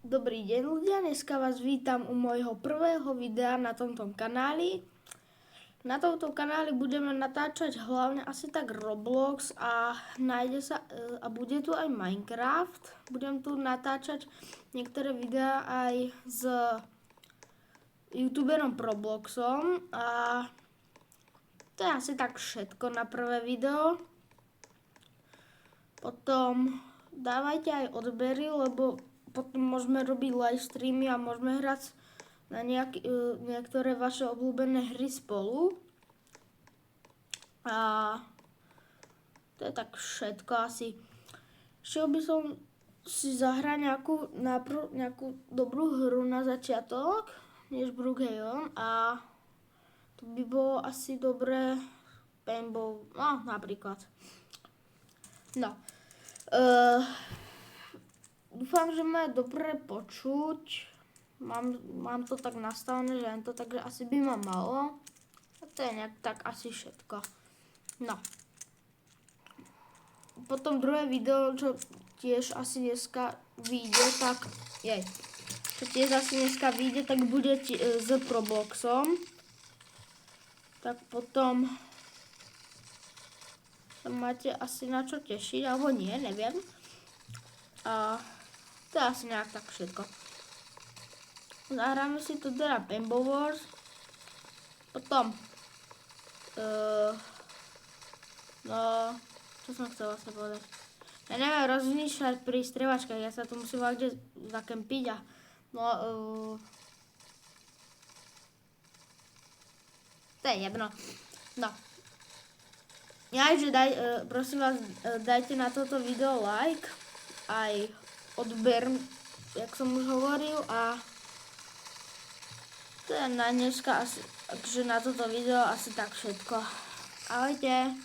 Dobrý deň ľudia, dneska vás vítam u môjho prvého videa na tomto kanáli. Na tomto kanáli budeme natáčať hlavne asi tak Roblox a bude tu aj Minecraft. Budem tu natáčať niektoré videá aj s youtuberom Robloxom a to je asi tak všetko na prvé video. Potom dávajte aj odbery, lebo potom môžeme robiť live streamy a môžeme hrať na niektoré vaše obľúbené hry spolu. A to je tak všetko asi. Šiel by som si zahrať nejakú dobrú hru na začiatok, než Brookhaven, a to by bolo asi dobré Paintball, no napríklad. No. Dúfam, že ma je dobre počuť. Mám to tak nastavené, že to takže asi by ma malo. A to je nejak tak asi všetko. No. Potom druhé video, čo tiež asi dneska vyjde, tak bude s Robloxom. Tak potom sa máte asi na čo tešiť, alebo nie, neviem. A to je asi nejak tak všetko. Zahráme si tu teda Paintball Wars. Potom čo som chcela sa povedať. Ja neviem rozmýšľať pri strieľačkách, ja sa tu musím kde zakempiť a to je jedno. No. Prosím vás, dajte na toto video like, aj odber, jak som už hovoril, a to je na dneska asi, takže na toto video asi tak všetko. Ahojte.